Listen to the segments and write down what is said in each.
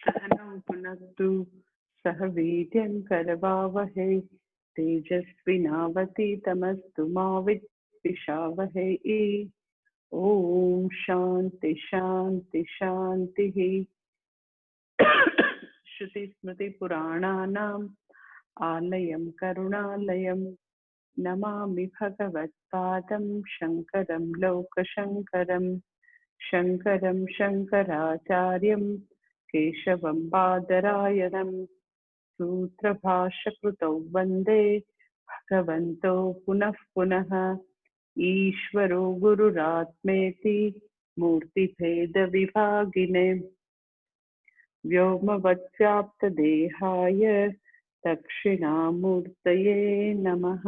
सहनौ पुनस्तु सह वीर्यं करवावहै तेजस्विनावतीतमस्तु मा विद्विषावहै। ओम शांति शांति शांतिः। श्रुति स्मृति पुराणानाम् आलयं करुणालयं नमामि भगवत्पादं शङ्करं लोकशङ्करं। शङ्करं शङ्कराचार्यं केशवं बादरायणं सूत्रभाष्यकृतौ वन्दे भगवन्तौ पुनः पुनः। ईश्वरो गुरुरात्मेति मूर्तिभेदविभागिने व्योमवद्व्याप्तदेहाय दक्षिणामूर्तये नमः।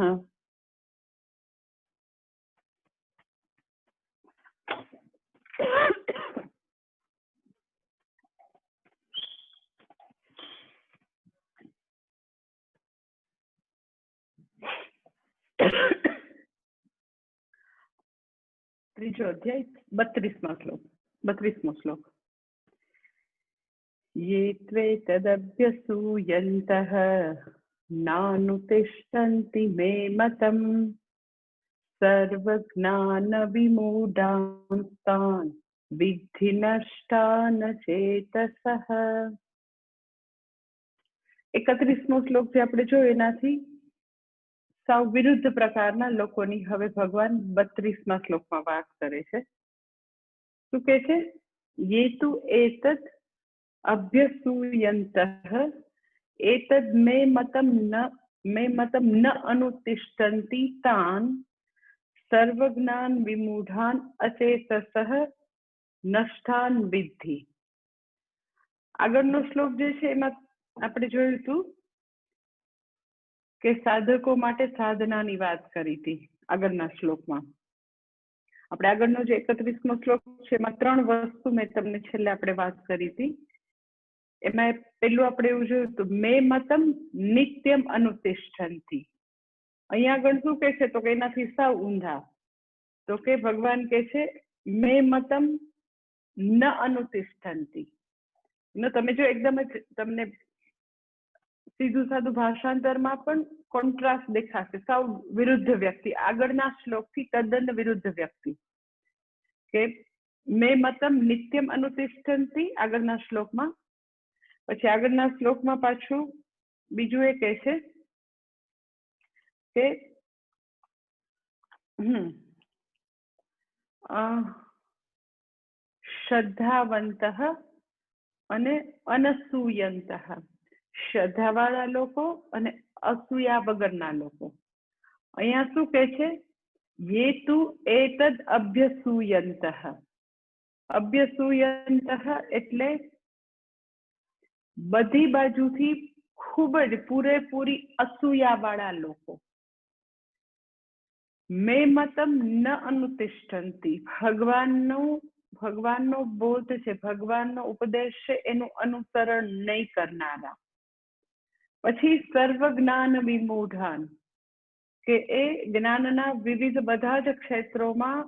त्रीजो अध्याय 32मो श्लोक। ये त्वेतदभ्यसूयन्तः नानुतिष्ठन्ति मे मतम् सर्वज्ञानविमूढांस्तान् विद्धि नष्टान चेतसः। 31મો શ્લોક જે આપણે જોયો એનાથી સાવ વિરુદ્ધ પ્રકારના લોકોની હવે ભગવાન 32મા શ્લોકમાં વાત કરે છે। શું કહે છે? ये तु एतत् अभ्यसूयन्तः एतद् मे मतं न अनुतिष्ठन्ति तान् सर्वज्ञान विमूढान् अचेतसः नष्टान् विद्धि। આગળનો શ્લોક જે છે એમાં આપણે જોયું હતું કે સાધકો માટે સાધનાની વાત કરી હતી। આગળના શ્લોકમાં આપણે આગળનો જે 31મો શ્લોક છે એમાં 3 વસ્તુ મેં તમને છેલ્લે આપણે વાત કરી હતી। એમાં પેલું આપણે એવું જોયું હતું મે મતમ નિત્યમ અનુતિષ્ઠન્તિ। અહીંયા આગળ શું કહે છે તો કે એનાથી સાવ ઊંધા। તો કે ભગવાન કહે છે મે મતમ ન અનુતિષ્ઠન્તિ। તમે જો એકદમ જ તમને સીધું સાદું ભાષાંતરમાં પણ કોન્ટ્રાસ્ટ દેખાશે। સાવ વિરુદ્ધ વ્યક્તિ, આગળના શ્લોકથી તદ્દન વિરુદ્ધ વ્યક્તિ કે મે મતમ નિત્યમ અનુતિષ્ઠન્તિ આગળના શ્લોકમાં। પછી આગળના શ્લોકમાં પાછું બીજું એ કહે છે કે શ્રદ્ધાવંતઃ અને અનસૂયંતઃ। શ્રદ્ધાવાળા લોકો અને અસૂયા વગરના લોકો। અહીંયા શું કહે છે? ये तु एतद् अभ्यसूयन्तः। अभ्यसूयन्तः એટલે બધી બાજુથી ખૂબ જ પૂરેપૂરી અસૂયાવાળા લોકો। મે મતમ ન અનુતિષ્ઠન્તિ। ભગવાનનો બોધ છે, ભગવાનનો ઉપદેશ છે એનું અનુસરણ નહીં કરનારા। પછી સર્વ જ્ઞાન વિમૂઢાન કે એ જ્ઞાનના વિવિધ બધા જ ક્ષેત્રોમાં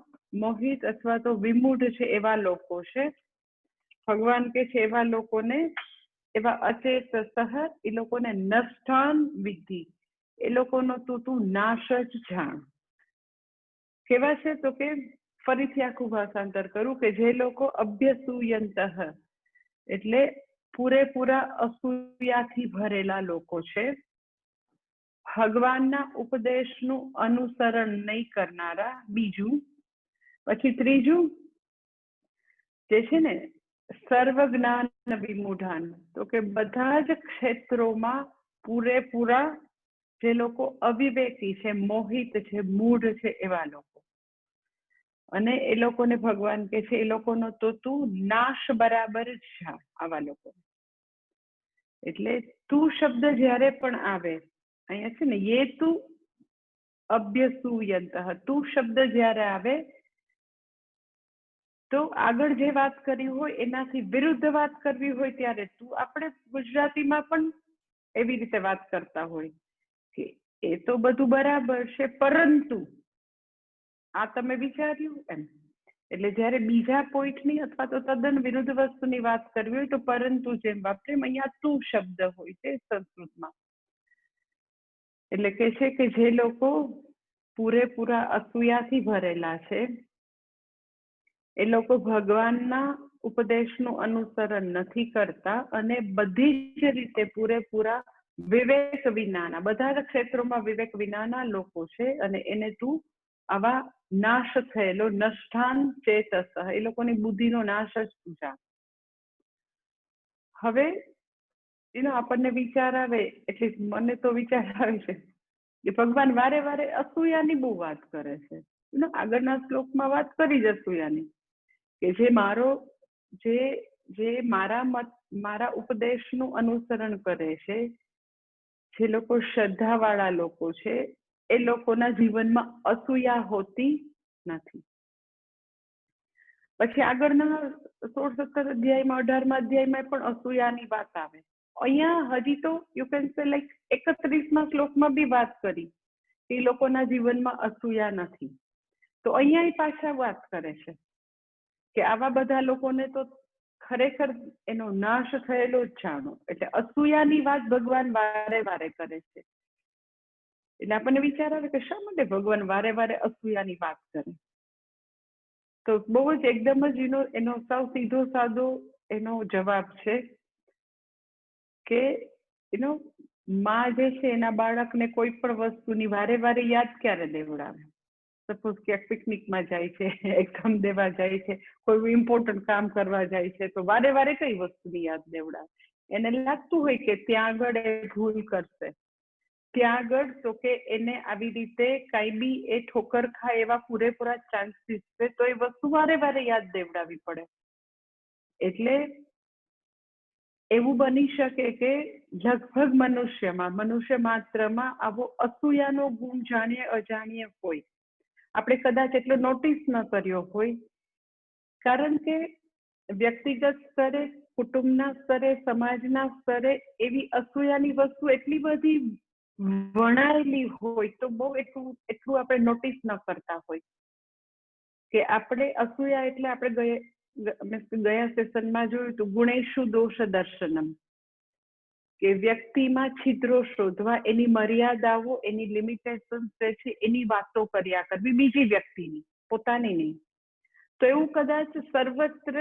મોહિત અથવા તો વિમૂઢ છે એવા લોકો છે। ભગવાન કે છે એવા લોકોને, એવા અચેતસઃ એ લોકોને નષ્ટાન વિધિ, એ લોકોનો તું નાશ જ જાણ। કેવા છે તો કે ફરીથી આખું ભાષાંતર કરું કે જે લોકો અભ્યસૂયંતઃ એટલે પૂરેપૂરા અસૂયાથી ભરેલા લોકો છે, ભગવાનના ઉપદેશનું અનુસરણ નહીં કરનારા। બીજું, પછી ત્રીજું જે છે ને સર્વ જ્ઞાન વિમૂઢાન, તો કે બધા જ ક્ષેત્રોમાં પૂરેપૂરા જે લોકો અવિવેકી છે, મોહિત છે, મૂઢ છે એવા લોકો। અને એ લોકોને ભગવાન કહે છે એ લોકોનો તો તું નાશ બરાબર જ જા આવા લોકો। એટલે તું શબ્દ જ્યારે પણ આવે અહીંયા છે ને ये तु अभ्यसूयन्तः, તું શબ્દ જ્યારે આવે તો આગળ જે વાત કરી હોય એનાથી વિરુદ્ધ વાત કરવી હોય ત્યારે તું, આપણે ગુજરાતીમાં પણ એવી રીતે વાત કરતા હોય કે એ તો બધું બરાબર છે પરંતુ આ તમે વિચાર્યું એમ। એટલે જ્યારે બીજા પોઈન્ટની અથવા તો તદ્દન વિરુદ્ધ વસ્તુની વાત કરવી હોય તો પરંતુ જેમ વાપરે અહીંયા તું શબ્દ હોય છે સંસ્કૃતમાં. એટલે કે છે કે જે લોકો પૂરેપૂરા અસૂયાથી ભરેલા છે એ લોકો ભગવાનના ઉપદેશનું અનુસરણ નથી કરતા અને બધી જ રીતે પૂરેપૂરા વિવેક વિનાના, બધા જ ક્ષેત્રોમાં વિવેક વિનાના લોકો છે અને એને તું આવા નાશ થયેલો નષ્ટાન ચેતસ, એ લોકોની બુદ્ધિનો નાશ જ તું જા. હવે આપણને વિચાર આવે, એટલે મને તો વિચાર આવે છે કે ભગવાન વારે વારે અસૂયાની બહુ વાત કરે છે. આગળના શ્લોકમાં વાત કરી જ અસૂયાની, કે જે મારા ઉપદેશનું અનુસરણ કરે છે, જે લોકો શ્રદ્ધાવાળા લોકો છે, એ લોકોના જીવનમાં અસૂયા હોતી નથી. પછી આગળના 16-17 અધ્યાયમાં 18મા અધ્યાયમાં પણ અસૂયાની વાત આવે. અહીંયા હજી તો યુ કેન સે લાઈક 31મા શ્લોકમાં બી વાત કરી એ લોકોના જીવનમાં અસૂયા નથી. તો અહીંયા પાછા વાત કરે છે કે આવા બધા લોકોને તો ખરેખર એનો નાશ થયેલો જ જાણો. એટલે અસૂયાની વાત ભગવાન વારે વારે કરે છે. એટલે આપણને વિચાર આવે કે શા માટે ભગવાન વારે વારે અસૂયાની વાત કરે? તો બહુ જ એકદમ જ એનો સાવ સીધો સાદો એનો જવાબ છે કે માં જે છે એના બાળકને કોઈ પણ વસ્તુની વારે વારે યાદ ક્યારે દેવડાવે? સપોઝ ક્યાંક પિકનિકમાં જાય છે, એક્ઝામ દેવા જાય છે, કોઈ ઇમ્પોર્ટન્ટ કામ કરવા જાય છે, તો વારે વારે કઈ વસ્તુની યાદ દેવડાવે? એને લાગતું હોય કે ત્યાં આગળ એ ભૂલ કરશે, ત્યાં આગળ તો કે એને આવી રીતે કાંઈ બી એ ઠોકર ખાય એવા પૂરેપૂરા ચાન્સીસ છે, તો એ વસ્તુ વારે વારે યાદ દેવડાવી પડે. એટલે એવું બની શકે કે લગભગ મનુષ્ય માત્રમાં આવો અસૂયાનો ગુણ જાણીએ અજાણીએ હોય. આપણે કદાચ એટલો નોટિસ ન કર્યો હોય, કારણ કે વ્યક્તિગત સ્તરે, કુટુંબના સ્તરે, સમાજના સ્તરે એવી અસૂયાની વસ્તુ એટલી બધી વણાયેલી હોય તો બહુ એટલું આપણે નોટિસ ન કરતા હોય કે આપણે અસૂયા એટલે આપણે ગયા સેશનમાં જોયું હતું ગુણેશુ દોષ દર્શનમ, કે વ્યક્તિમાં છિદ્રો શોધવા, એની મર્યાદાઓ, એની લિમિટેશન છે એની વાતો કર્યા કરવી, બીજી વ્યક્તિની, પોતાની નહીં. તો એવું કદાચ સર્વત્ર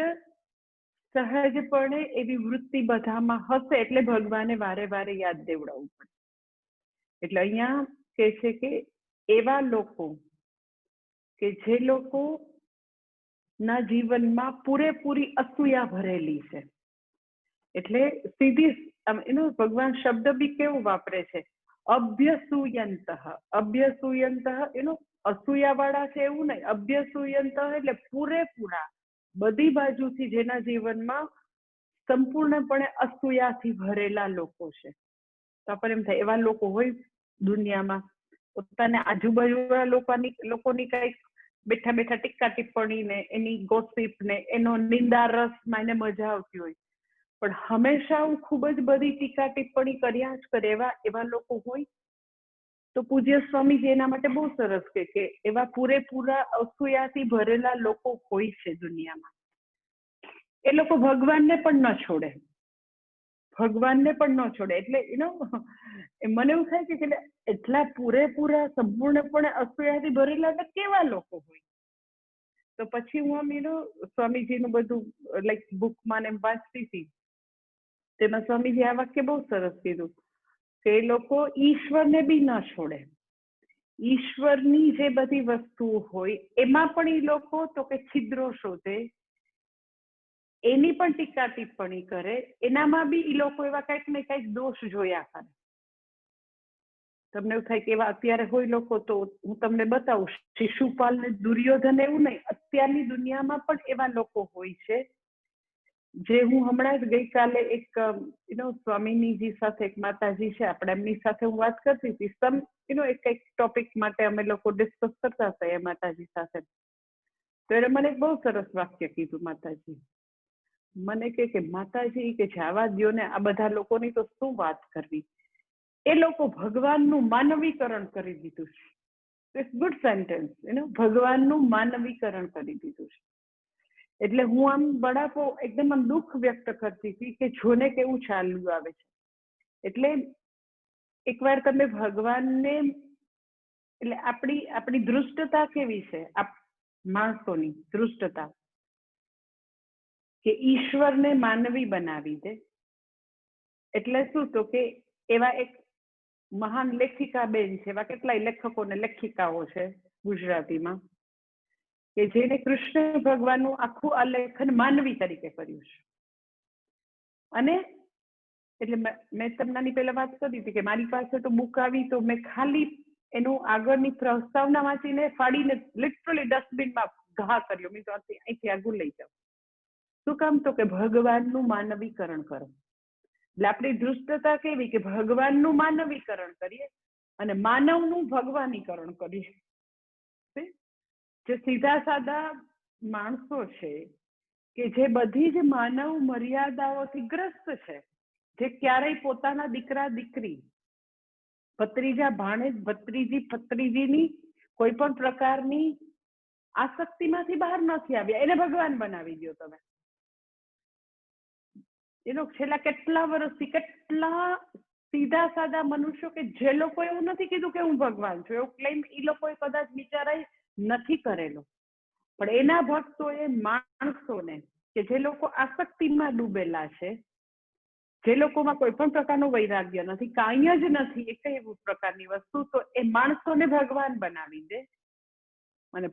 સહજપણે એવી વૃત્તિ બધામાં હશે, એટલે ભગવાને વારે વારે યાદ દેવડાવવું પડે. એટલે અહીંયા કે છે કે એવા લોકો કે જે લોકો ના જીવનમાં પૂરેપૂરી અસૂયા ભરેલી છે, એટલે સીધી ભગવાન શબ્દ બી કેવું વાપરે છે, અભ્યસૂયંત. અભ્યસૂયંત અસૂયા વાળા છે એવું નહીં, અભ્યસૂયંત એટલે પૂરેપૂરા બધી બાજુથી જેના જીવનમાં સંપૂર્ણપણે અસૂયાથી ભરેલા લોકો છે. તો આપણને એમ થાય એવા લોકો હોય દુનિયામાં, પોતાના આજુબાજુના લોકોની કઈક બેઠા બેઠા ટીકા ટિપ્પણી ને એની ગોસિપ ને એનો નિંદા રસમાં એને મજા આવતી હોય, પણ હંમેશા હું ખૂબ જ બધી ટીકા ટિપ્પણી કર્યા જ કરે એવા લોકો હોય. તો પૂજ્ય સ્વામીજી એના માટે બહુ સરસ કે એવા પૂરેપૂરા અસૂયાથી ભરેલા લોકો હોય છે દુનિયામાં. એ લોકો ભગવાનને પણ ન છોડે, એટલે મને એવું થાય કે એટલા પૂરેપૂરા સંપૂર્ણપણે અસૂયાથી ભરેલા એટલે કેવા લોકો હોય? તો પછી હું સ્વામીજીનું બધું લાઈક બુકમાં ને વાંચતી હતી, તેમાં સ્વામીજી આ વાક્ય બહુ સરસ કીધું કે એ લોકો ઈશ્વરને બી ન છોડે. ઈશ્વરની જે બધી વસ્તુઓ હોય એમાં પણ એ લોકો તો કે છિદ્રો શોધે, એની પણ ટીકા ટિપ્પણી કરે, એનામાં બી એ લોકો એવા કંઈક ને કંઈક દોષ જોયા કરે. તમને એવું થાય કે એવા અત્યારે હોય લોકો, તો હું તમને બતાવું. શિશુપાલ ને દુર્યોધન એવું નહીં, અત્યારની દુનિયામાં પણ એવા લોકો હોય છે. જે હું હમણાં જ ગઈકાલે એક સ્વામીજી સાથે, એક માતાજી છે આપણે, એમની સાથે હું વાત કરતી હતી. એક કંઈક ટોપિક માટે અમે લોકો ડિસ્કસ કરતા હતા એ માતાજી સાથે. તો એને મને એક બહુ સરસ વાક્ય કીધું. માતાજી મને કે માતાજી કે જવા દ્યો ને, આ બધા લોકોની તો શું વાત કરવી, એ લોકો ભગવાનનું માનવીકરણ કરી દીધું છે. It's good sentence. ભગવાનનું માનવીકરણ કરી દીધું છે. એટલે હું આમ બળાપો એકદમ આમ દુઃખ વ્યક્ત કરતી હતી કે જોને કેવું ચાલ્યું આવે છે. એટલે એકવાર તમે ભગવાનને, એટલે આપણી દૃષ્ટતા કેવી છે, માણસોની દૃષ્ટતા, કે ઈશ્વરને માનવી બનાવી દે. એટલે શું, તો કે એવા એક મહાન લેખિકા બેન છે, એવા કેટલાય લેખકો ને લેખિકાઓ છે ગુજરાતીમાં, કે જેને કૃષ્ણ ભગવાનનું આખું આલેખન માનવી તરીકે કર્યું છે. અને એટલે મેં તમને પહેલા વાત કરી હતી કે મારી પાસે તો બુક આવી તો મેં ખાલી એનું આગળની પ્રસ્તાવના વાંચીને ફાડીને લિટરલી ડસ્ટબિનમાં ઘા કર્યો. મેં તો અહીંથી આગળ લઈ જાઉં. શું કામ? તો કે ભગવાનનું માનવીકરણ કરો. એટલે આપણી દૃષ્ટતા કેવી કે ભગવાનનું માનવીકરણ કરીએ અને માનવનું ભગવાનીકરણ કરીએ. જે સીધા સાદા માણસો છે કે જે બધી જ માનવ મર્યાદાઓથી ગ્રસ્ત છે, જે ક્યારેય પોતાના દીકરા દીકરી, ભત્રીજા ભાણેજ, ભત્રીજી ભત્રીજીની કોઈ પણ પ્રકારની આસક્તિમાંથી બહાર નથી આવ્યા, એને ભગવાન બનાવી દો તમે. એનો છેલ્લા કેટલા વર્ષથી કેટલા સીધા સાદા મનુષ્યો કે જે લોકો એવું નથી કીધું કે હું ભગવાન છું, એવું ક્લેમ એ લોકોએ કદાચ બિચારાએ નથી કરેલો, પણ એના ભક્તોએ માણસોને કે જે લોકો આસક્તિમાં ડૂબેલા છે, જે લોકોમાં કોઈ પણ પ્રકારનું વૈરાગ્ય નથી, કાંઈ જ નથી એક એવું પ્રકારની વસ્તુ, તો એ માણસોને ભગવાન બનાવી દે અને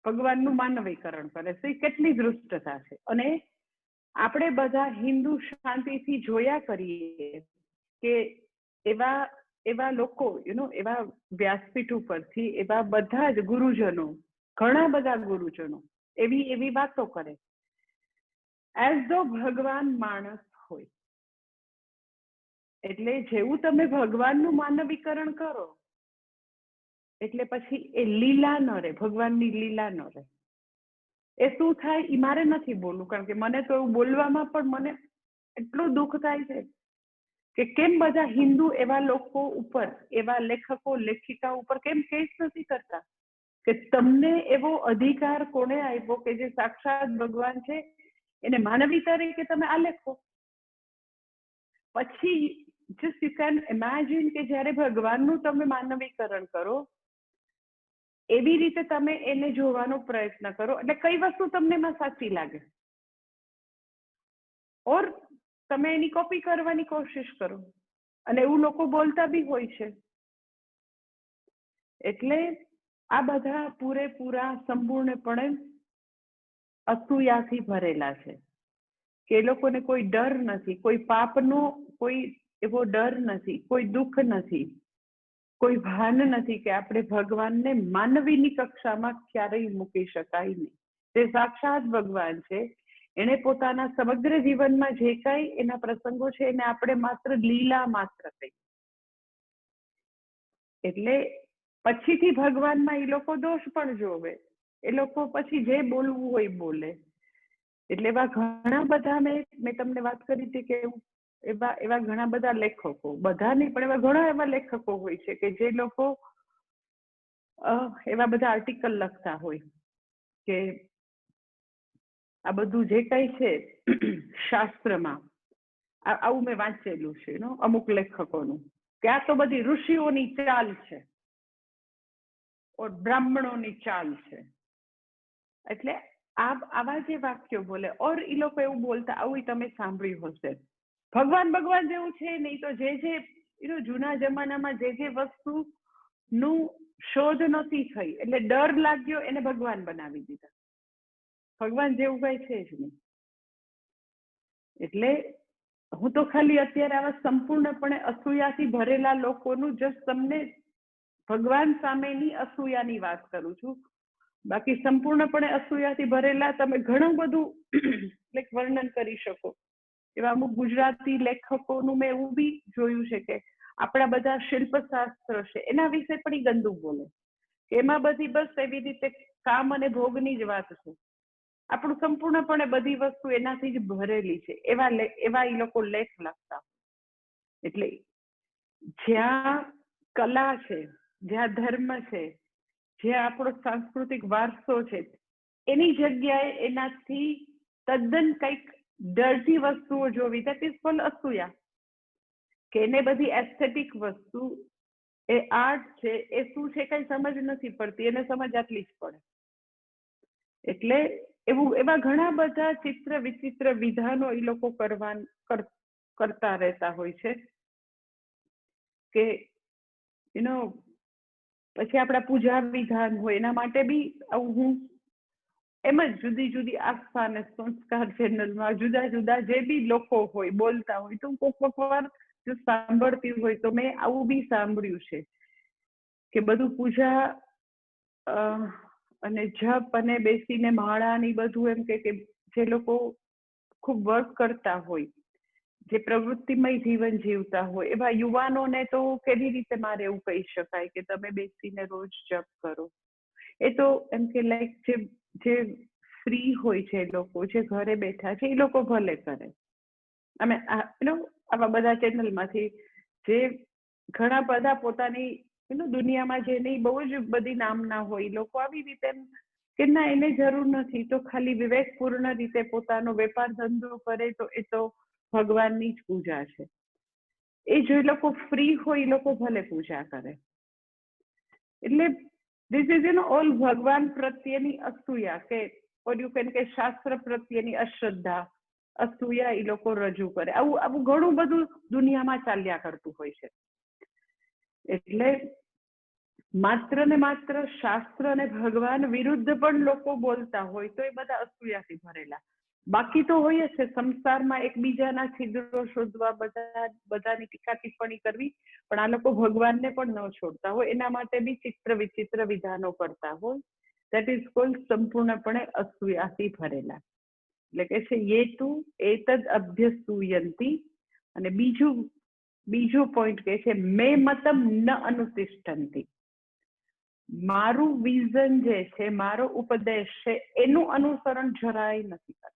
ભગવાનનું માનવીકરણ કરે છે. એ કેટલી દૃષ્ટતા છે. અને આપણે બધા હિન્દુ શાંતિથી જોયા કરીએ કે એવા લોકો એવા વ્યાસપીઠ ઉપરથી એવા બધા જ ગુરુજનો, ઘણા બધા ગુરુજનો એવી વાતો કરે એઝ ધો ભગવાન માણસ હોય. એટલે જેવું તમે ભગવાનનું માનવીકરણ કરો એટલે પછી એ લીલા ન રહે, ભગવાનની લીલા ન રહે. એ શું થાય એ મારે નથી બોલવું, કારણ કે મને તો એવું બોલવામાં પણ મને એટલું દુઃખ થાય છે કે કેમ બધા હિન્દુ એવા લોકો ઉપર, એવા લેખકો લેખિકા ઉપર કેમ કેસ નથી કરતા કે તમને એવો અધિકાર કોને આપ્યો કે જે સાક્ષાત ભગવાન છે એને માનવી તરીકે તમે આલેખો. પછી જસ્ટ યુ કેન ઇમેજિન કે જ્યારે ભગવાનનું તમે માનવીકરણ કરો એવી રીતે તમે એને જોવાનો પ્રયત્ન કરો, એટલે કઈ વસ્તુ તમને એમાં સાચી લાગે, ઓર તમે એની કોપી કરવાની કોશિશ કરો. અને એવું લોકો બોલતા બી હોય છે. એટલે આ બધા પૂરેપૂરા સંપૂર્ણપણે અસૂયાથી ભરેલા છે કે એ લોકોને કોઈ ડર નથી, કોઈ પાપનો કોઈ એવો ડર નથી, કોઈ દુઃખ નથી, કોઈ ભાન નથી કે આપણે ભગવાનને માનવીની કક્ષામાં ક્યારેય મૂકી શકાય નહીં. તે સાક્ષાત ભગવાન છે. એને પોતાના સમગ્ર જીવનમાં જે કાંઈ એના પ્રસંગો છે એને આપણે માત્ર લીલા માત્ર કહીએ. એટલે પછીથી ભગવાનમાં એ લોકો દોષ પણ જોવે, એ લોકો પછી જે બોલવું હોય બોલે. એટલે એવા ઘણા બધા મેં તમને વાત કરી હતી કે એવા ઘણા બધા લેખકો, બધા નહીં પણ એવા ઘણા એવા લેખકો હોય છે કે જે લોકો એવા બધા આર્ટિકલ લખતા હોય કે આ બધું જે કઈ છે શાસ્ત્રમાં, આવું મેં વાંચેલું છે અમુક લેખકોનું, કે આ તો બધી ઋષિઓની ચાલ છે, બ્રાહ્મણોની ચાલ છે. એટલે આવા જે વાક્યો બોલે, ઓર એ લોકો એવું બોલતા, આવું તમે સાંભળ્યું હશે, ભગવાન જેવું છે નહીં, તો જે જૂના જમાનામાં જે વસ્તુનું શોધ નથી થઈ એટલે ડર લાગ્યો એને ભગવાન બનાવી દીધા. ભગવાન જેવું કઈ છે જ નહીં. એટલે હું તો ખાલી અત્યારે આવા સંપૂર્ણપણે અસૂયાથી ભરેલા લોકોનું જસ્ટ તમને ભગવાન સામેની અસૂયાની વાત કરું છું. બાકી સંપૂર્ણપણે અસૂયાથી ભરેલા તમે ઘણું બધું વર્ણન કરી શકો. એવા અમુક ગુજરાતી લેખકોનું મેં એવું બી જોયું છે કે આપણા બધા શિલ્પશાસ્ત્ર છે એના વિશે પણ ઈ ગંદુ બોલે, કે એમાં બધી બસ એવી રીતે કામ અને ભોગની જ વાત છે. આપણું સંપૂર્ણપણે બધી વસ્તુ એનાથી જ ભરેલી છે, એવા એ લોકો લેખ લખતા. એટલે જ્યાં કલા છે, જ્યાં ધર્મ છે, જ્યાં આપણો સાંસ્કૃતિક વારસો છે, એની જગ્યાએ એનાથી તદ્દન કંઈક ડર્ટી વસ્તુઓ જોવી, દેટ ઇઝ કોલ્ડ અસૂયા. કે એને બધી એસ્થેટિક વસ્તુ, એ આર્ટ છે, એ શું છે કઈ સમજ નથી પડતી, એને સમજ આટલી જ પડે. એટલે એવા ઘણા બધા ચિત્ર વિચિત્ર વિધાનો એ લોકો કરતા રહેતા હોય છે કે પછી આપણા પૂજા વિધાન હોય એના માટે બી હું એમ જ જુદી જુદી આસ્થા અને સંસ્કાર ચેનલમાં જુદા જુદા જે બી લોકો હોય બોલતા હોય તો કોક વાર જો સાંભળતી હોય તો મેં આવું બી સાંભળ્યું છે કે બધું પૂજા અને જપ અને બેસીને માળા ને બધું એમ કે જે લોકો ખૂબ વર્ક કરતા હોય, જે પ્રવૃત્તિમય જીવન જીવતા હોય એવા યુવાનોને તો કેવી રીતે મારે એવું કહી શકાય કે તમે બેસીને રોજ જપ કરો. એ તો એમ કે લાઈક જે ફ્રી હોય છે લોકો, જે ઘરે બેઠા છે એ લોકો ભલે કરે. અમે આવા બધા ચેનલમાંથી જે ઘણા બધા પોતાની દુનિયામાં જેની બહુ જ બધી નામના હોય લોકો આવી રીતે કે ના એને જરૂર નથી તો ખાલી વિવેકપૂર્ણ રીતે પોતાનો વેપાર ધંધો કરે તો એ તો ભગવાનની જ પૂજા છે. એ જો લોકો ફ્રી હોય એ લોકો ભલે પૂજા કરે. એટલે ધીસ ઇઝ ઓલ ભગવાન પ્રત્યેની અસૂયા કે શાસ્ત્ર પ્રત્યેની અશ્રદ્ધા, અસૂયા એ લોકો રજૂ કરે. આવું ઘણું બધું દુનિયામાં ચાલ્યા કરતું હોય છે. એટલે માત્ર ને માત્ર શાસ્ત્ર અને ભગવાન વિરુદ્ધ પણ લોકો બોલતા હોય તો એ બધા અસૂયાથી ભરેલા. બાકી તો હોય છે સંસારમાં એકબીજાના છિદ્રો શોધવા, બધાની ટીકા ટિપ્પણી કરવી, પણ આ લોકો ભગવાનને પણ ન છોડતા હોય એના માટે બી ચિત્ર વિચિત્ર વિધાનો કરતા હોય. દેટ ઇઝ કોલ્ડ સંપૂર્ણપણે અસૂયાથી ભરેલા. એટલે કે છે યેતુ એતદ અભ્યસૂયંતી. અને બીજો પોઈન્ટ કે છે મે મતમ ન અનુતિષ્ઠંતી. મારું વિઝન જે છે, મારો ઉપદેશ છે એનું અનુસરણ જરાય નથી કરતા.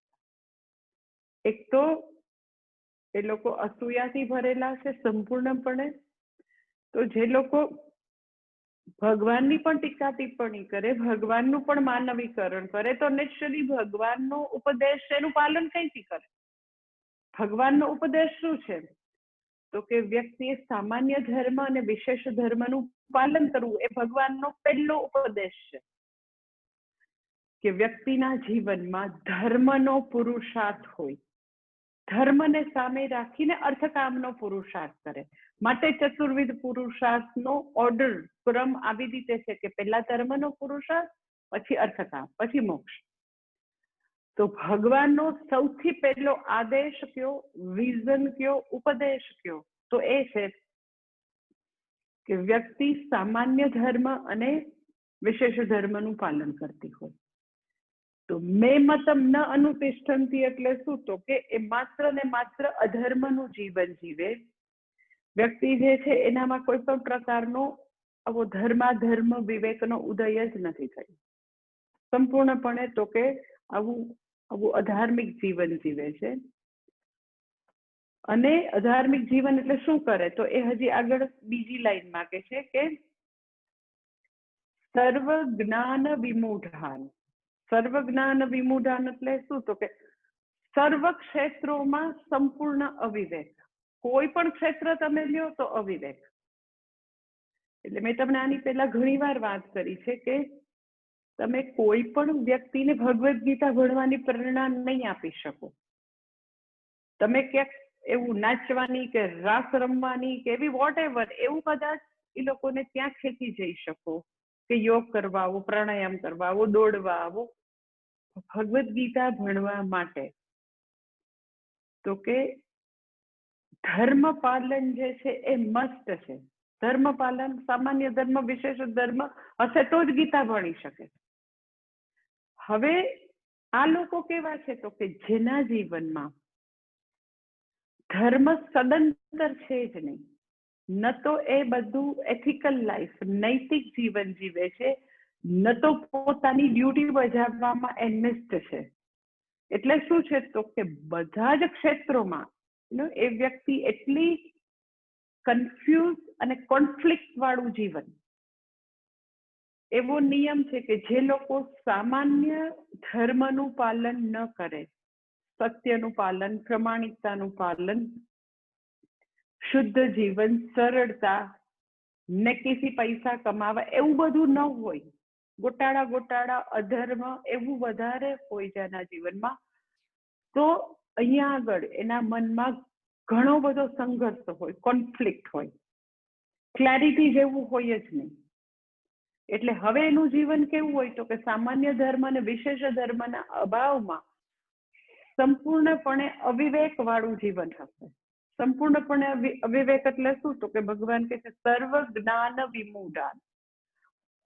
એક તો એ લોકો અસૂયાથી ભરેલા છે સંપૂર્ણપણે. તો જે લોકો ભગવાનની પણ ટીકા ટિપ્પણી કરે, ભગવાનનું પણ માનવીકરણ કરે તો નેચરલી ભગવાનનો ઉપદેશ એનું પાલન કઈથી કરે? ભગવાનનો ઉપદેશ શું છે? તો કે વ્યક્તિએ સામાન્ય ધર્મ અને વિશેષ ધર્મનું પાલન કરવું એ ભગવાનનો પહેલો ઉપદેશ છે. કે વ્યક્તિના જીવનમાં ધર્મનો પુરુષાર્થ હોય, ધર્મને સામે રાખીને અર્થકામનો પુરુષાર્થ કરે. માટે ચતુર્વિધ પુરુષાર્થનો ઓર્ડર, ક્રમ આવી રીતે છે કે પહેલા ધર્મનો પુરુષાર્થ, પછી અર્થકામ, પછી મોક્ષ. તો ભગવાનનો સૌથી પહેલો આદેશ કયો, વિઝન કયો, ઉપદેશ કયો, તો એ છે કે વ્યક્તિ સામાન્ય ધર્મ અને વિશેષ ધર્મનું પાલન કરતી હોય. તો મે મતમ ન અનુતિષ્ઠંતી એટલે શું? તો કે એ માત્ર ને માત્ર અધર્મનું જીવન જીવે. વ્યક્તિ જે છે એનામાં કોઈ પણ પ્રકારનો આવો ધર્માધર્મ વિવેકનો ઉદય જ નથી થયો. સંપૂર્ણપણે તો કે આવું અધાર્મિક જીવન જીવે છે. અને અધાર્મિક જીવન એટલે શું કરે? તો એ હજી આગળ બીજી લાઈનમાં કે છે કે સર્વ જ્ઞાન વિમૂઢાન. સર્વ જ્ઞાન વિમૂઢાન એટલે શું? તો કે સર્વ ક્ષેત્રોમાં સંપૂર્ણ અવિવેક. કોઈ પણ ક્ષેત્ર તમે લ્યો તો અવિવેક. એટલે મેં તમને આની પહેલા ઘણી વાર વાત કરી છે કે તમે કોઈ પણ વ્યક્તિને ભગવદ્ ગીતા ભણવાની પ્રેરણા નહીં આપી શકો. તમે ક્યાંક એવું નાચવાની કે રાસ રમવાની કે એવી વોટ એવર એવું કદાચ એ લોકોને ત્યાં ખેંચી જઈ શકો કે યોગ કરવા આવો, પ્રાણાયામ કરવા આવો, દોડવા આવો. ભગવદ્ ગીતા ભણવા માટે તો કે ધર્મ પાલન જે છે એ મસ્ત છે. ધર્મ પાલન, સામાન્ય ધર્મ, વિશેષ ધર્મ હશે તો જ ગીતા ભણી શકે. હવે આ લોકો કેવા છે? તો કે જેના જીવનમાં ધર્મ સદંતર છે જ નહીં, ન તો એ બધું એથિકલ લાઈફ, નૈતિક જીવન જીવે છે, ન તો પોતાની ડ્યુટી બજાવવામાં એનમિસ્ટ છે. એટલે શું છે? તો કે બધા જ ક્ષેત્રોમાં એ વ્યક્તિ એટલી કન્ફ્યુઝ અને કોન્ફ્લિક્ટ વાળું જીવન, એવો નિયમ છે કે જે લોકો સામાન્ય ધર્મનું પાલન ન કરે, સત્યનું પાલન, પ્રમાણિકતાનું પાલન, શુદ્ધ જીવન, સરળતા, નેકીથી પૈસા કમાવા, એવું બધું ન હોય, ગોટાળા અધર્મ એવું વધારે હોય જેના જીવનમાં, તો અહીંયા આગળ એના મનમાં ઘણો બધો સંઘર્ષ હોય, કોન્ફ્લિક્ટ હોય, ક્લેરિટી જેવું હોય જ નહીં. એટલે હવે એનું જીવન કેવું હોય તો કે સામાન્ય ધર્મ અને વિશેષ ધર્મના અભાવમાં સંપૂર્ણપણે અવિવેક વાળું જીવન હશે. સંપૂર્ણપણે અવિવેક એટલે શું? તો કે ભગવાન કહે છે સર્વ જ્ઞાન વિમૂઢાન.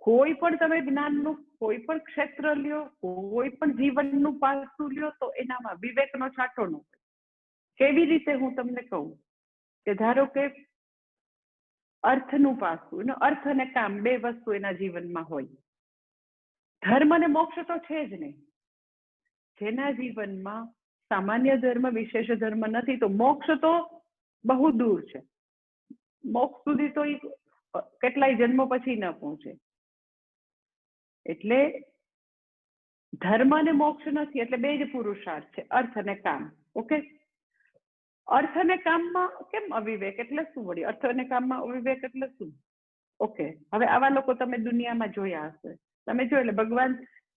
કોઈ પણ તમે જ્ઞાનનું કોઈ પણ ક્ષેત્ર લ્યો, કોઈ પણ જીવનનું પાસું લ્યો, તો એનામાં વિવેકનો છાંટો ન હોય. કેવી રીતે હું તમને કહું કે ધારો કે અર્થનું પાસું, અર્થ અને કામ બે વસ્તુ એના જીવનમાં હોય. ધર્મ અને મોક્ષ તો છે જ નહીં. જેના જીવનમાં સામાન્ય ધર્મ વિશેષ ધર્મ નથી, તો મોક્ષ તો બહુ દૂર છે. મોક્ષ સુધી તો કેટલાય જન્મો પછી ન પહોંચે. એટલે ધર્મ અને મોક્ષ નથી, એટલે બે જ પુરુષાર્થ છે, અર્થ અને કામ. ઓકે, અર્થ અને કામમાં કેમ અવિવેક એટલે શું? વળી અર્થ અને કામમાં અવિવેક એટલે શું? ઓકે, હવે આવા લોકો તમે દુનિયામાં જોયા હશે. તમે જો એટલે ભગવાન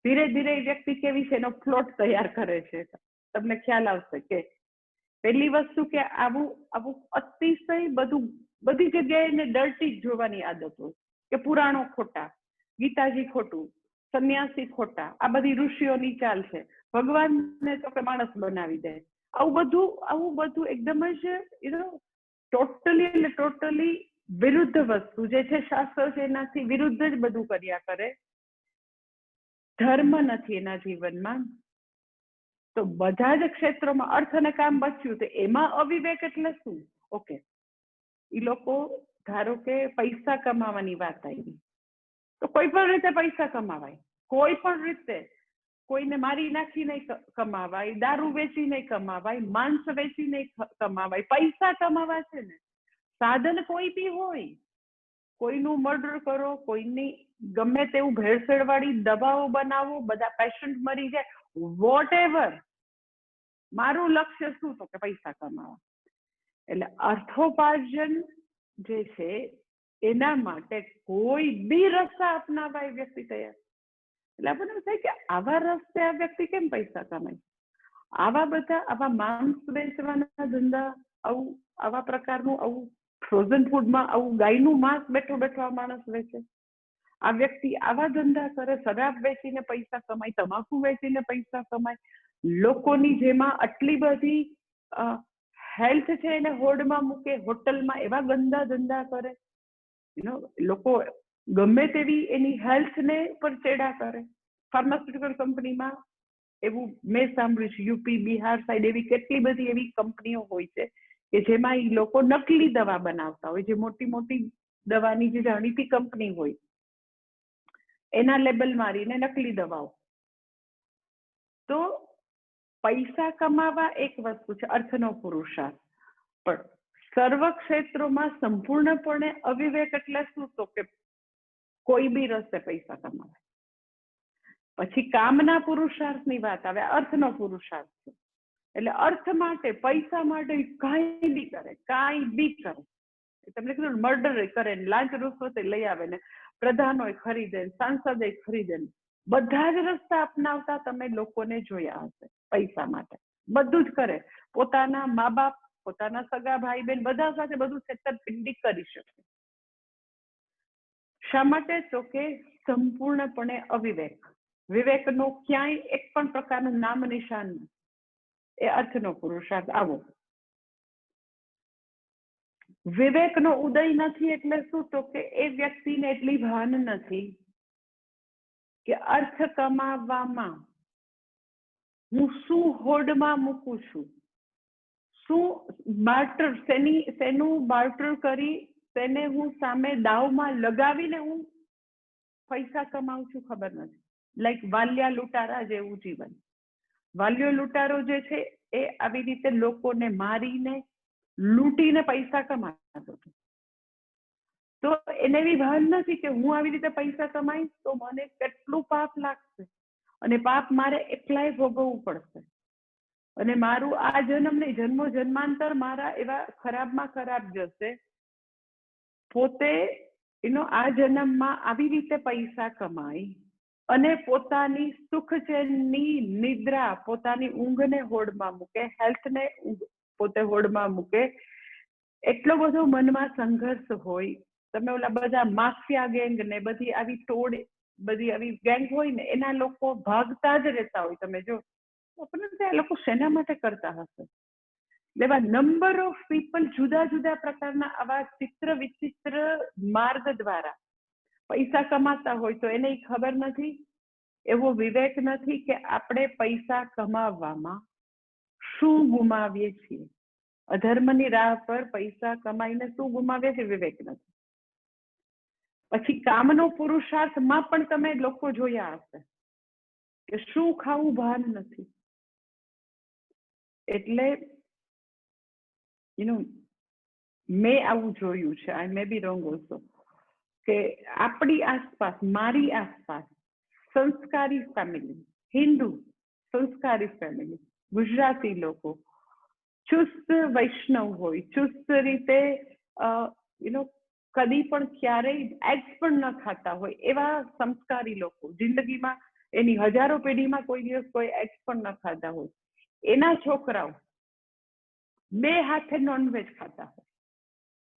ધીરે ધીરે વ્યક્તિ કેવી છે એનો પ્લોટ તૈયાર કરે છે. તમને ખ્યાલ આવશે કે પહેલી વસ્તુ કે આવું અતિશય બધી જગ્યાએ એને ડર્ટી જ જોવાની આદત હોય કે પુરાણો ખોટા, ગીતાજી ખોટું, સંન્યાસી ખોટા, આ બધી ઋષિઓની ચાલ છે. ભગવાનને તો કે માણસ બનાવી દે. આવું બધું એકદમ જ ટોટલી વિરુદ્ધ વસ્તુ જે છે. શાસ્ત્ર છે એનાથી વિરુદ્ધ જ બધું કર્યા કરે. ધર્મ નથી એના જીવનમાં, તો બધા જ ક્ષેત્રોમાં અર્થ અને કામ બચ્યું, તો એમાં અવિવેક એટલે શું? ઓકે, એ લોકો ધારો કે પૈસા કમાવાની વાત આવી, તો કોઈ પણ રીતે પૈસા કમાવાય, કોઈ પણ રીતે. કોઈને મારી નાખી નહીં કમાવાય, દારૂ વેચી નહીં કમાવાય, માંસ વેચી નહીં કમાવાય. પૈસા કમાવા છે ને સાધન કોઈ બી હોય, કોઈનું મર્ડર કરો, કોઈની ગમે તેવું ભેળસેળ વાળી દવાઓ બનાવો, બધા પેશન્ટ મરી જાય, વોટ એવર. મારું લક્ષ્ય શું? તો કે પૈસા કમાવા. એટલે અર્થોપાર્જન જે છે એના માટે કોઈ બી રસ્તા અપનાવવા એ વ્યક્તિ તૈયાર. એટલે આપણને એવું થાય કે આવા રસ્તે આ વ્યક્તિ કેમ પૈસા કમાય? આવા માંસ વેચવાના ધંધા, આવા પ્રકારનું આવું ફ્રોઝન ફૂડમાં આવું ગાયનું માંસ બેઠો આ માણસ વેચે. આ વ્યક્તિ આવા ધંધા કરે, શરાબ વેચીને પૈસા કમાય, તમાકુ વેચીને પૈસા કમાય, લોકોની જેમાં આટલી બધી હેલ્થ છે એને હોડમાં મૂકે, હોટલમાં એવા ગંદા ધંધા કરે. લોકો ગમે તેવી એની હેલ્થને પર ચેડા કરે. ફાર્માસ્યુટિકલ કંપનીમાં એવું મેં સાંભળ્યું છે, યુપી બિહાર સાઈડ એવી કેટલી બધી એવી કંપનીઓ હોય છે કે જેમાં એ લોકો નકલી દવા બનાવતા હોય. જે મોટી મોટી દવાની જે જાણીતી કંપની હોય એના લેબલ મારીને નકલી દવાઓ. તો પૈસા કમાવા એક વસ્તુ છે, અર્થનો પુરુષાર્થ, પણ સર્વ ક્ષેત્રોમાં સંપૂર્ણપણે અવિવેક એટલે શું? તો કે કોઈ બી રસ્તે પૈસા કમાવાય. પછી કામના પુરુષાર્થની વાત આવે, અર્થનો પુરુષાર્થ છે. એટલે અર્થ માટે, પૈસા માટે કાંઈ બી કરે, કાંઈ બી કરે. તમને કીધું મર્ડર કરે, લાંચ રૂશ્વત લઈ આવે ને, પ્રધાનો ખરીદે, સાંસદે ખરીદે, બધા જ રસ્તા અપનાવતા તમે લોકોને જોયા હશે પૈસા માટે. બધું જ કરે, પોતાના મા બાપ, પોતાના સગા ભાઈ બહેન બધા સાથે બધું છેતરપિંડી કરી શકે. શા માટે? તો કે સંપૂર્ણપણે અવિવેક. વિવેકનો ક્યાંય એક પણ પ્રકારનું નામ નિશાન નથી. એ અર્થનો પુરુષાર્થ આવો. વિવેકનો ઉદય નથી એટલે શું? તો કે એ વ્યક્તિને એટલી ભાન નથી કે અર્થ કમાવામાં હું શું હોડમાં મૂકું છું, શું બાર્ટર, શેનું બાર્ટર કરી તેને હું સામે દાવમાં લગાવીને હું પૈસા કમાઉં છું, ખબર નથી. લાઈક વાલિયા લૂંટારા જેવું જીવન. વાલિયો લૂંટારો જે છે એ આવી રીતે લોકોને મારીને લૂંટીને પૈસા કમાતો હતો. તો એને એવી ભાન નથી કે હું આવી રીતે પૈસા કમાઈશ તો મને કેટલું પાપ લાગશે અને પાપ મારે એકલાય ભોગવવું પડશે અને મારું આ જન્મ નહીં જન્મો જન્માંતર મારા એવા ખરાબમાં ખરાબ જશે. પોતે આ જન્મમાં આવી રીતે પૈસા કમાઈ અને પોતાની સુખ ચેનની નિદ્રા, પોતાની ઊંઘને હોડમાં મૂકે, હેલ્થને પોતે હોડમાં મૂકે, એટલો બધો મનમાં સંઘર્ષ હોય. તમે ઓલા બધા માફિયા ગેંગ ને બધી આવી ટોળ, બધી આવી ગેંગ હોય ને, એના લોકો ભાગતા જ રહેતા હોય. તમે જો આ લોકો શેના માટે કરતા હશે? એવા નંબર ઓફ પીપલ જુદા જુદા પ્રકારના આવા ચિત્ર વિચિત્ર માર્ગ દ્વારા પૈસા કમાતા હોય તો એને ખબર નથી, એવો વિવેક નથી કે આપણે પૈસા કમાવવામાં શું ગુમાવીએ છીએ. અધર્મની રાહ પર પૈસા કમાઈને શું ગુમાવીએ છીએ વિવેક નથી. પછી કામનો પુરુષાર્થમાં પણ તમે લોકો જોયા હશે કે શું ખાવું ભાન નથી. એટલે મેં આવું જોયું છે, આઈ મે બી રોંગ ઓલ્સો, કે આપણી આસપાસ, મારી આસપાસ સંસ્કારી ફેમિલી, હિન્દુ સંસ્કારી ફેમિલી, ગુજરાતી લોકો ચુસ્ત વૈષ્ણવ હોય, ચુસ્ત રીતે કદી પણ ક્યારેય એગ્સ પણ ન ખાતા હોય એવા સંસ્કારી લોકો, જિંદગીમાં એની હજારો પેઢીમાં કોઈ દિવસ કોઈ એગ્સ પણ ન ખાતા હોય, એના છોકરાઓ 2 હાથે નોનવેજ ખાતા હોય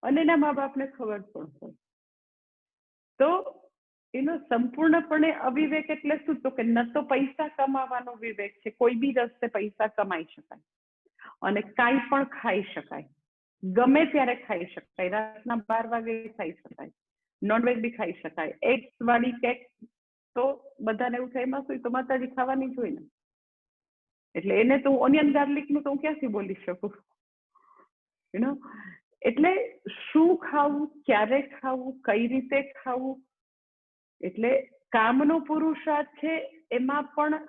અને એના મા બાપને ખબર પણ હોય, તો એનો સંપૂર્ણપણે અવિવેક એટલે શું? તો કે ન તો પૈસા કમાવાનો વિવેક છે, કોઈ બી રસ્તે પૈસા કમાઈ શકાય અને કાંઈ પણ ખાઈ શકાય, ગમે ત્યારે ખાઈ શકાય, રાતના 12 વાગે ખાઈ શકાય, નોનવેજ બી ખાઈ શકાય. એગ્સ વાળી કેક તો બધાને એવું થાય એમાં શું તો માતાજી ખાવાની જ હોય ને, એટલે એને તો ઓનિયન ગાર્લિક નું તો હું ક્યાંથી બોલી શકું? એટલે શું ખાવું, ક્યારે ખાવું, કઈ રીતે ખાવું, એટલે કામનો પુરુષાર્થ છે એમાં પણ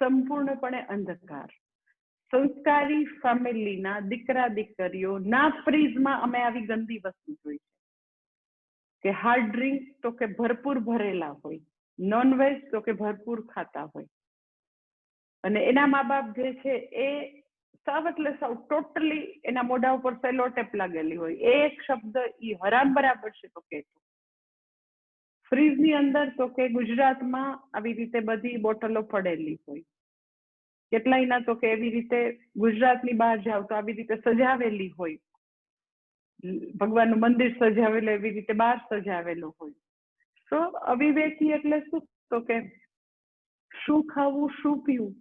સંપૂર્ણપણે અંધકાર. સંસ્કારી ફેમિલીના દીકરા દીકરીઓ ના પ્રીઝમાં અમે આવી ગંદી વસ્તુ જોઈ છે કે હાર્ડ ડ્રિંક તો કે ભરપૂર ભરેલા હોય, નોનવેજ તો કે ભરપૂર ખાતા હોય અને એના મા બાપ જે છે એ સાવ એટલે સાવ ટોટલી એના મોઢા ઉપર સેલો ટેપ લાગેલી હોય, એક શબ્દ ઈ હરામ બરાબર છે તો કે ફ્રીજની અંદર તો કે ગુજરાતમાં આવી રીતે બધી બોટલો પડેલી હોય, કેટલાયના તો કે એવી રીતે ગુજરાતની બહાર જાવ તો આવી રીતે સજાવેલી હોય, ભગવાનનું મંદિર સજાવેલું એવી રીતે બહાર સજાવેલું હોય. તો અવિવેકી એટલે શું? તો કે શું ખાવું, શું પીવું,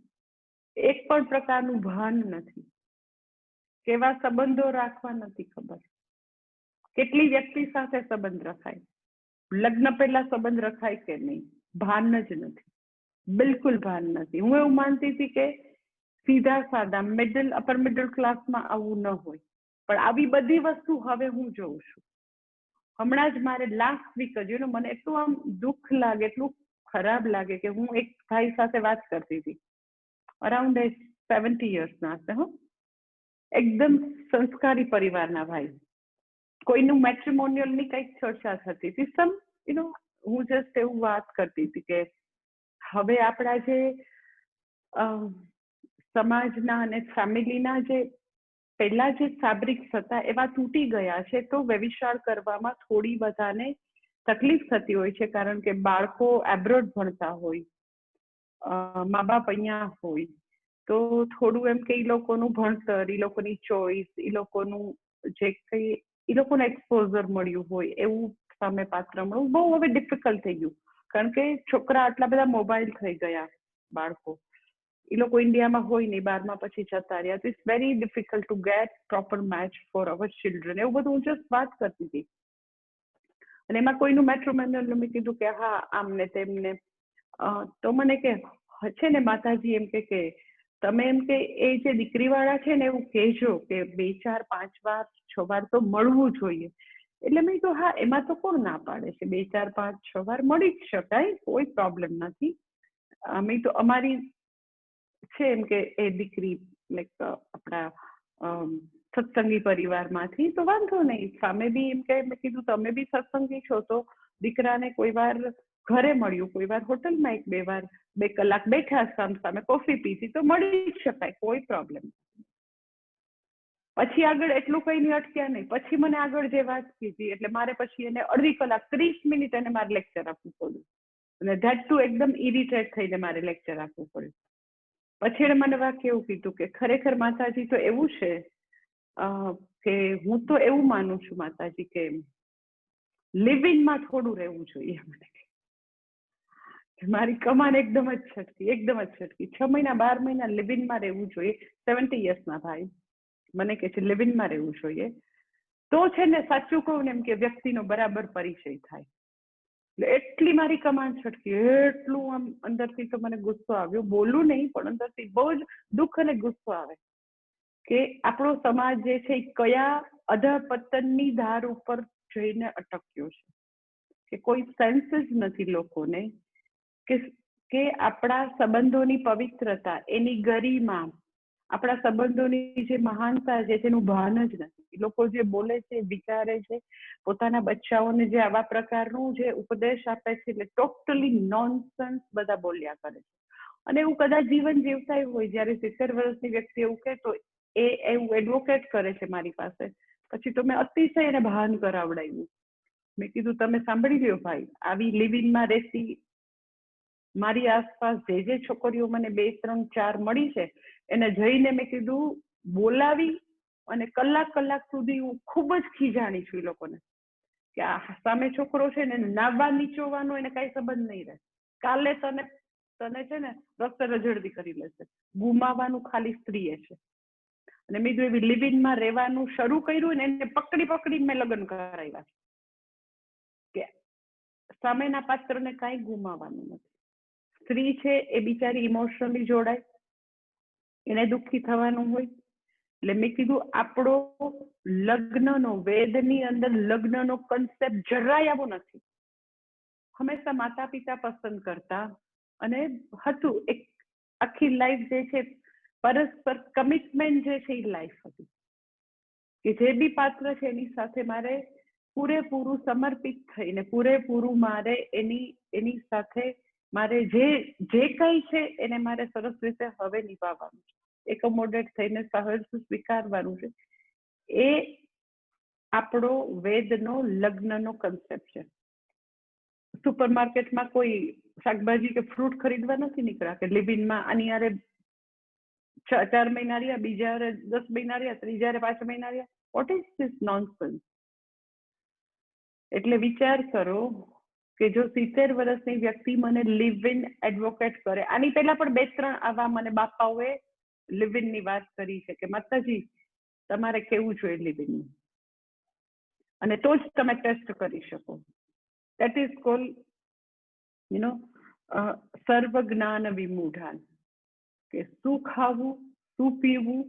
એક પણ પ્રકારનું ભાન નથી, કેવા સંબંધો રાખવા નથી ખબર, કેટલી વ્યક્તિ સાથે સંબંધ રખાય, લગ્ન પહેલા સંબંધ રખાય કે નહીં, ભાન જ નથી, બિલકુલ ભાન નથી. હું એવું માનતી હતી કે સીધા સાદા અપર મિડલ ક્લાસમાં આવું ન હોય, પણ આવી બધી વસ્તુ હવે હું જોઉં છું. હમણાં જ મારે લાસ્ટ વીક જ મને એટલું આમ દુઃખ લાગે, એટલું ખરાબ લાગે કે હું એક ભાઈ સાથે વાત કરતી હતી, અરાઉન્ડ 70 યર્સના હશે, એકદમ સંસ્કારી પરિવારના ભાઈ, કોઈનું મેટ્રિમોનિયલ ની કઈક ચર્ચા થતી હતી, હું જસ્ટ એવું વાત કરતી હતી કે હવે આપણા જે સમાજના અને ફેમિલીના જે પહેલા જે ફેબ્રિક્સ હતા એવા તૂટી ગયા છે, તો વ્યવિચાર કરવામાં થોડી બધાને તકલીફ થતી હોય છે, કારણ કે બાળકો એબ્રોડ ભણતા હોય, મા બાપ અહીંયા હોય, તો થોડું એમ કે એ લોકોનું ભણતર, એ લોકોની ચોઈસ, એ લોકોનું જે કંઈ એ લોકોને એક્સપોઝર મળ્યું હોય એવું સામે પાત્ર મળવું બહુ હવે ડિફિકલ્ટ થઈ ગયું, કારણ કે છોકરા આટલા બધા મોબાઈલ થઈ ગયા, બાળકો એ લોકો ઇન્ડિયામાં હોય નહીં, 12મા પછી જતા રહ્યા, તો it's very difficult to get proper match for our children. એવું બધું હું જસ્ટ વાત કરતી હતી અને એમાં કોઈનું મેટ્રિમોનિયલ મેં કીધું કે હા આમ ને તેમને, તો મને કે છે ને માતાજી એમ કે તમે એમ કે એ જે દીકરીવાળા છે ને એવું કહેજો કે 2, 4, 5 વાર 6 વાર તો મળવું જોઈએ. એટલે મેં કીધું હા એમાં તો કોણ ના પાડે છે, 2, 4, 5, 6 વાર મળી જ શકાય, કોઈ પ્રોબ્લેમ નથી. અમે તો અમારી છે એમ કે એ દીકરી લાઈક આપણા સત્સંગી પરિવારમાંથી, તો વાંધો નહીં. સામે બી એમ કે મેં કીધું તમે બી સત્સંગી છો તો દીકરાને કોઈ વાર ઘરે મળ્યું, કોઈ વાર હોટલમાં 1-2 વાર 2 કલાક બેઠા સામે કોફી પીધી તો મળી જ શકાય, કોઈ પ્રોબ્લેમ. પછી આગળ એટલું કઈ નહીં અટક્યા નહીં. પછી મને આગળ જે વાત કીધી એટલે મારે પછી એને અડધી કલાક 30 મિનિટ એને મારે લેક્ચર આપવું પડ્યું, અને ધેટ ટુ એકદમ ઇરિટેટ થઈને મારે લેક્ચર આપવું પડ્યું. પછી એને મને વાક્ય એવું કીધું કે ખરેખર માતાજી તો એવું છે કે હું તો એવું માનું છું માતાજી કે લિવિંગમાં થોડું રહેવું જોઈએ. મારી કમાન એકદમ જ છટકી. 6 મહિના 12 મહિના લિવિંગમાં રહેવું જોઈએ. 70 યર્સના ભાઈ મને કે છે લિવિંગમાં રહેવું જોઈએ, તો છે ને સાચું કહું ને એમ કે વ્યક્તિનો બરાબર પરિચય થાય. એટલે એટલી મારી કમાન છટકી, એટલું આમ અંદરથી તો મને ગુસ્સો આવ્યો, બોલું નહીં પણ અંદરથી બહુ જ દુઃખ અને ગુસ્સો આવે કે આપણો સમાજ જે છે એ કયા અધપતનની ધાર ઉપર જઈને અટક્યો છે, કે કોઈ સેન્સ જ નથી લોકોને કે આપણા સંબંધોની પવિત્રતા, એની ગરિમા, આપણા સંબંધોની જે મહાનતા છે તેનું ભાન જ નથી. લોકો જે બોલે છે, વિચારે છે, પોતાના બચ્ચાઓને જે આવા પ્રકારનું જે ઉપદેશ આપે છે એટલે ટોટલી નોનસેન્સ બધા બોલ્યા કરે છે. અને એવું કદાચ જીવન જીવતા હોય જ્યારે 70 વર્ષની વ્યક્તિ એવું કહે તો એ એવું એડવોકેટ કરે છે મારી પાસે. પછી તો મેં અતિશય એને ભાન કરાવડાવ્યું. મેં કીધું તમે સાંભળી લ્યો ભાઈ, આવી લિવિંગમાં રહેતી મારી આસપાસ જે છોકરીઓ મને 2, 3, 4 મળી છે એને જઈને મેં કીધું બોલાવી અને કલાક સુધી હું ખૂબ જ ખીજાણી છું એ લોકોને કે આ સામે છોકરો છે ને નાવા નીચોવાનો એને કઈ સંબંધ નહીં રહે. કાલે તને છે ને રસ્તે રજડતી કરી લેશે. ગુમાવાનું ખાલી સ્ત્રીએ છે. અને મેં જો એવી લિવિંગમાં રહેવાનું શરૂ કર્યું ને એને પકડીને મેં લગ્ન કરાવ્યા કે સામેના પાત્રને કાંઈ ગુમાવાનું નથી. સ્ત્રી છે એ બિચારી ઇમોશનલી જોડાય, એને દુઃખી થવાનું હોય. એટલે મેં કીધું આપણો લગ્નનો, વેદની અંદર લગ્નનો કન્સેપ્ટ જરાય આવો નથી. હંમેશા માતા પિતા પસંદ કરતા અને હતું એક આખી લાઈફ જે છે પરસ્પર કમિટમેન્ટ જે છે એ લાઈફ હતી કે જે બી પાત્ર છે એની સાથે મારે પૂરેપૂરું સમર્પિત થઈને પૂરેપૂરું મારે એની સાથે મારે જે કંઈ છે એને મારે સરસ રીતે હવે નિભાવવાનું છે, એકોમોડેટ થઈને સહજ સ્વીકારવાનું છે. એ આપણો વેદનો લગ્નનો કન્સેપ્ટ છે. સુપરમાર્કેટમાં કોઈ શાકભાજી કે ફ્રૂટ ખરીદવા નથી નીકળ્યા કે લિવિંગમાં આની યારે 4 મહિના રહ્યા, બીજા યારે 10 મહિના રહ્યા, ત્રીજા યારે 5 મહિના રહ્યા. What is this nonsense? એટલે વિચાર કરો કે જો 70 વર્ષની વ્યક્તિ મને લિવ ઇન એડવોકેટ કરે, આની પહેલા પણ 2-3 આવા મને બાપાઓએ લિવ ઇન ની વાત કરી છે કે માતાજી તમારે કેવું જોઈએ લિવ ઇન, અને તો જ તમે ટેસ્ટ કરી શકો. દેટ ઇઝ કોલ્ડ સર્વ જ્ઞાન વિમૂઢાન, કે શું ખાવું, શું પીવું,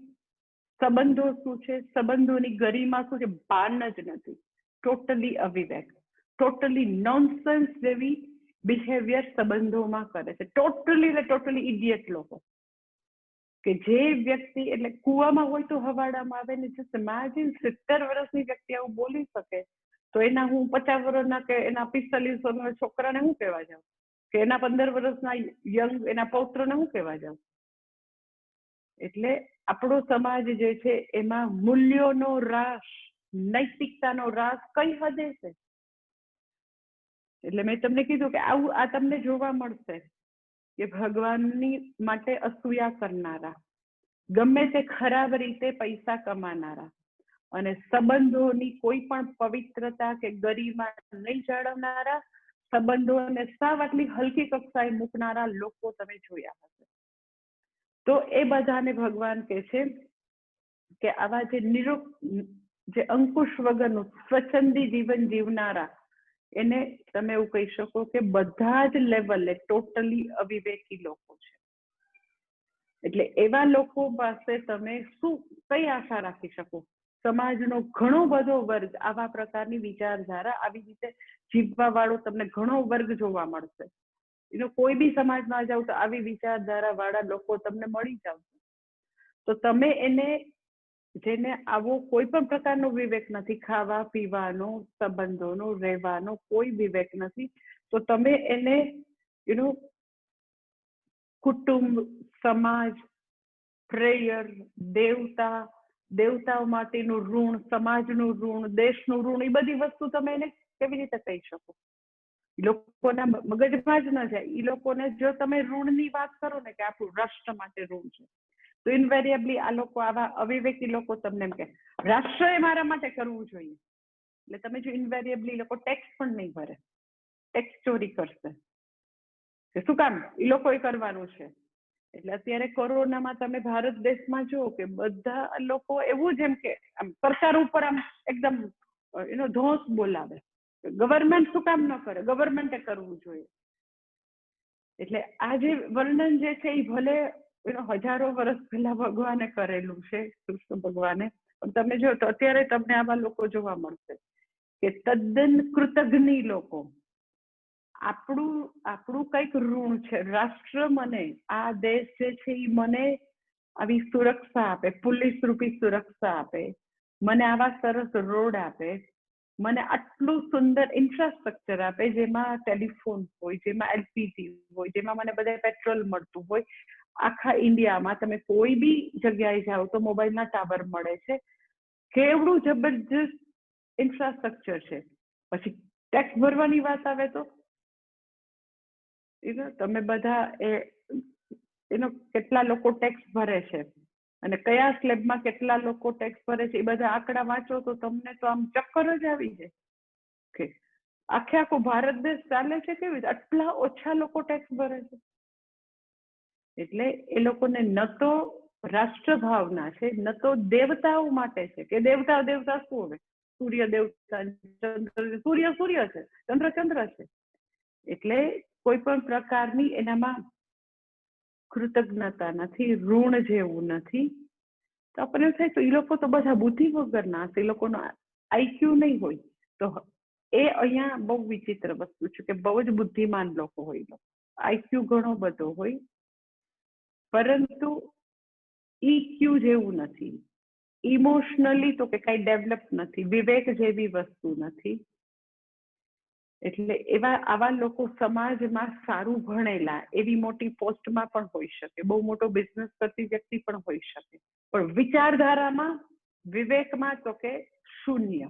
સંબંધો શું છે, સંબંધોની ગરિમા શું છે, ભાન જ નથી. ટોટલી અવિવેક, ટોટલી નોનસેન્સ જેવી બિહેવિયર સંબંધોમાં કરે છે. ટોટલી ઇડિયટ લોકો કે જે વ્યક્તિ એટલે કુવામાં હોય તો હવાડામાં આવે ને. જસ્ટ ઇમેજિન 70 વર્ષની વ્યક્તિ આવું બોલી શકે તો એના હું 50 વર્ષના કે એના 45 વર્ષના છોકરાને હું કહેવા જાઉં, કે એના 15 વર્ષના યંગ એના પૌત્રને હું કહેવા જાઉં. એટલે આપણો સમાજ જે છે એમાં મૂલ્યોનો રાસ, નૈતિકતાનો રાસ કઈ હદે છે. એટલે મેં તમને કીધું કે આ તમને જોવા મળશે કે ભગવાનની માટે અસૂયા કરનારા, ગમે તે ખરાબ રીતે પૈસા કમાનારા અને સંબંધોની કોઈ પણ પવિત્રતા કે ગરિમા નહીં જાળવનારા, સંબંધોને સાવ આટલી હલકી કક્ષાએ મૂકનારા લોકો તમે જોયા હશે. તો એ બધાને ભગવાન કહે છે કે આવા જે અંકુશ વગરનું સ્વચ્છંદી જીવન જીવનારા એને તમે એવું કહી શકો કે બધા જ લેવલે ટોટલી અવિવેકી લોકો છે. એટલે એવા લોકો પાસે તમે કઈ આશા રાખી શકો? સમાજનો ઘણો બધો વર્ગ આવા પ્રકારની વિચારધારા, આવી રીતે જીવવા વાળો તમને ઘણો વર્ગ જોવા મળશે. કોઈ બી સમાજમાં જાવ તો આવી વિચારધારા વાળા લોકો તમને મળી જાવ. તો તમે એને જેને આવો કોઈ પણ પ્રકારનો વિવેક નથી, ખાવા પીવાનો, સંબંધોનો, રહેવાનો કોઈ વિવેક નથી, તો તમે એને કુટુંબ, સમાજ, પ્રેયર, દેવતાઓ માટેનું ઋણ, સમાજનું ઋણ, દેશનું ઋણ, એ બધી વસ્તુ તમે એને કેવી રીતે કહી શકો? લોકોના મગજમાં જ ન જાય. એ લોકોને જો તમે ઋણની વાત કરો ને કે આપણું રાષ્ટ્ર માટે ઋણ છે, તો ઇન્વેરિયેબલી આ લોકો, આવા અવિવેકી લોકો તમને એમ કે રાષ્ટ્ર એ મારા માટે કરવું જોઈએ. એટલે તમે જો ઇન્વેરિયેબલી લોકો ટેક્સ પણ નહીં ભરે, ટેક્સ ચોરી કરશે. શું કામ? એ લોકોએ કરવાનું છે. એટલે અત્યારે કોરોનામાં તમે ભારત દેશમાં જુઓ કે બધા લોકો એવું જ એમ કે આમ સરકાર ઉપર આમ એકદમ એનો ધોષ બોલાવે. ગવર્મેન્ટ શું કામ ન કરે? ગવર્મેન્ટે કરવું જોઈએ. એટલે આ જે વર્ણન જે છે એ ભલે હજારો વર્ષ પહેલા ભગવાને કરેલું છે, કૃષ્ણ ભગવાને, પણ તમે જો તો અત્યારે તમને આવા લોકો જોવા મળશે કે તદ્દન કૃતજ્ઞ લોકો. આપણું કંઈક ઋણ છે. રાષ્ટ્ર મને, આ દેશ જે છે એ મને આવી સુરક્ષા આપે, પોલીસ રૂપી સુરક્ષા આપે, મને આવા સરસ રોડ આપે, મને આટલું સુંદર ઇન્ફ્રાસ્ટ્રક્ચર આપે, જેમાં ટેલિફોન હોય, જેમાં એલપીજી હોય, જેમાં મને બધે પેટ્રોલ મળતું હોય. આખા ઇન્ડિયામાં તમે કોઈ બી જગ્યાએ જાઓ તો મોબાઈલના ટાવર મળે છે. કેવડું જબરજસ્ત ઇન્ફ્રાસ્ટ્રક્ચર છે. પછી ટેક્સ ભરવાની વાત આવે તો તમે બધા કેટલા લોકો ટેક્સ ભરે છે અને કયા સ્લેબમાં કેટલા લોકો ટેક્સ ભરે છે, એ બધા આંકડા વાંચો તો તમને તો આમ ચક્કર જ આવી જાય કે આખે આખો ભારત દેશ ચાલે છે કેવી રીતે? આટલા ઓછા લોકો ટેક્સ ભરે છે. એટલે એ લોકોને ન તો રાષ્ટ્ર ભાવના છે, ન તો દેવતાઓ માટે છે કે દેવતા શું હવે? સૂર્ય દેવતા, સૂર્ય છે, ચંદ્ર છે. એટલે કોઈ પણ પ્રકારની એનામાં કૃતજ્ઞતા નથી, ઋણ જેવું નથી. તો આપણને એવું થાય તો એ લોકો તો બધા બુદ્ધિ વગરના હશે, એ લોકોનો આઈક્યુ નહીં હોય. તો એ અહીંયા બહુ વિચિત્ર વસ્તુ છે કે બહુ જ બુદ્ધિમાન લોકો હોય, આઈક્યુ ઘણો બધો હોય, પરંતુ ઈક્યુ જેવું નથી. ઇમોશનલી તો કે કઈ ડેવલપ નથી, વિવેક જેવી વસ્તુ નથી. એટલે આવા લોકો સમાજમાં સારું ભણેલા, એવી મોટી પોસ્ટમાં પણ હોઈ શકે, બહુ મોટો બિઝનેસ કરતી વ્યક્તિ પણ હોઈ શકે, પણ વિચારધારામાં, વિવેકમાં તો કે શૂન્ય.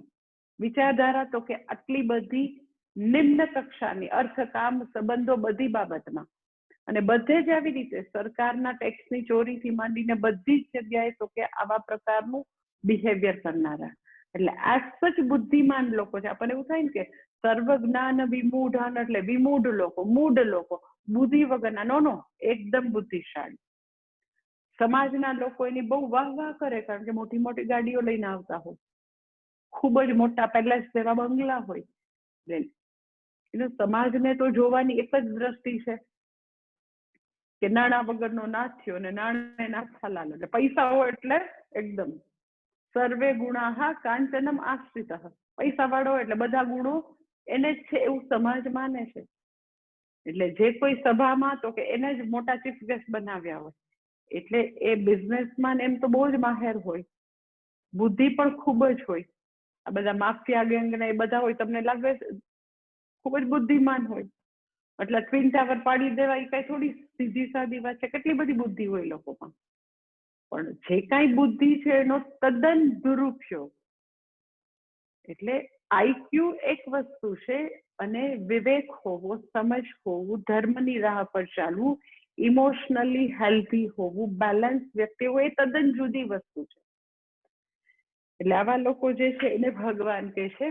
વિચારધારા તો કે આટલી બધી નિમ્ન કક્ષાની, અર્થ, કામ, સંબંધો, બધી બાબતમાં, અને બધે જ આવી રીતે સરકારના ટેક્સની ચોરીથી માંડીને બધી જ જગ્યાએ તો કે આવા પ્રકારનું બિહેવિયર કરનારા. એટલે આ સચ બુદ્ધિમાન લોકો છે. આપણને એવું થાય ને કે સર્વ જ્ઞાન વિમૂઢ, એટલે વિમૂઢ લોકો, મૂઢ લોકો, બુદ્ધિ વગરના. નો, એકદમ બુદ્ધિશાળી. સમાજના લોકો એની બહુ વાહ વાહ કરે, કારણ કે મોટી મોટી ગાડીઓ લઈને આવતા હોય, ખૂબ જ મોટા પેલેસ જેવા બંગલા હોય. સમાજને તો જોવાની એક જ દ્રષ્ટિ છે કે નાણાં વગરનો નાથ થયો અને નાણે નાથા લાલ. એટલે પૈસા હોય એટલે એકદમ સર્વે ગુણાહા કાંચનમ આશ્રિત. પૈસા વાળો એટલે બધા ગુણો એને જ છે એવું સમાજ માને છે. એટલે જે કોઈ સભામાં તો કે એને જ મોટા ચીફ ગેસ્ટ બનાવ્યા હોય. એટલે એ બિઝનેસમેન એમ તો બહુ જ માહેર હોય, બુદ્ધિ પણ ખૂબ જ હોય. આ બધા માફિયા ગેંગ ને એ બધા હોય, તમને લાગે ખૂબ જ બુદ્ધિમાન હોય. એટલે ટ્વિન ટાવર પાડી દેવા એ કઈ થોડી સીધી સાદી વાત છે. કેટલી બધી બુદ્ધિ હોય લોકોમાં, પણ જે કાંઈ બુદ્ધિ છે એનો તદ્દન દુરુપયોગ. એટલે આઈક્યુ એક વસ્તુ છે, અને વિવેક હોવો, સમજ હોવું, ધર્મની રાહ પર ચાલવું, ઇમોશનલી હેલ્ધી હોવું, બેલેન્સ વ્યક્તિ હોય, એ તદ્દન જુદી વસ્તુ છે. એટલે આવા લોકો જે છે એને ભગવાન કહે છે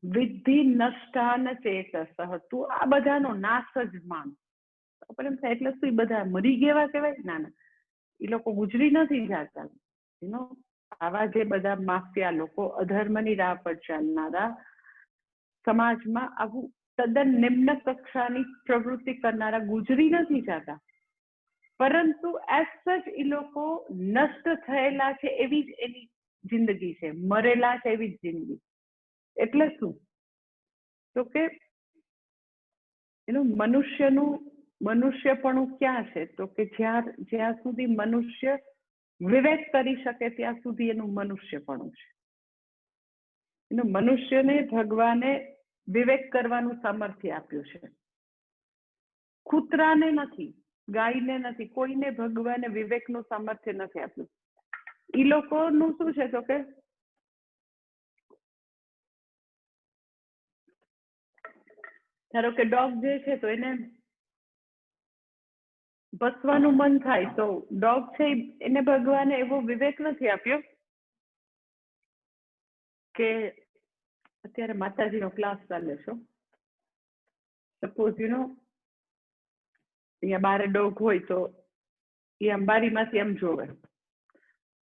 વિદ્ધિ નષ્ટાન ચેતસઃ, તું આ બધાનો નાશ જ માન. આપણે એમ થાય એટલે શું એ બધા મરી ગયા કહેવાય? ના ના, એ લોકો ગુજરી નથી જતા. આવા જે બધા માફિયા લોકો, અધર્મની રાહ પર ચાલનારા, સમાજમાં આવું તદ્દન નિમ્ન કક્ષાની પ્રવૃત્તિ કરનારા ગુજરી નથી જતા, પરંતુ એઝ સચ એ લોકો નષ્ટ થયેલા છે એવી જ એની જિંદગી છે, મરેલા છે એવી જ જિંદગી. એટલે શું? તો કે એનું મનુષ્યપણું ક્યાં છે? તો કે જ્યાં સુધી મનુષ્ય વિવેક કરી શકે ત્યાં સુધી એનું મનુષ્યપણું છે. એનું મનુષ્યને ભગવાને વિવેક કરવાનું સામર્થ્ય આપ્યું છે. કૂતરાને નથી, ગાયને નથી, કોઈને ભગવાને વિવેકનું સામર્થ્ય નથી આપ્યું. એ લોકોનું શું છે તો કે ધારો કે ડોગ જે છે તો એને ભસવાનું મન થાય તો ડોગ છે એને ભગવાને એવો વિવેક નથી આપ્યો કે અત્યારે માતાજીનો ક્લાસ ચાલે છે, સપોઝ અહીંયા બારે ડોગ હોય તો એ આમ બારીમાંથી એમ જોવે,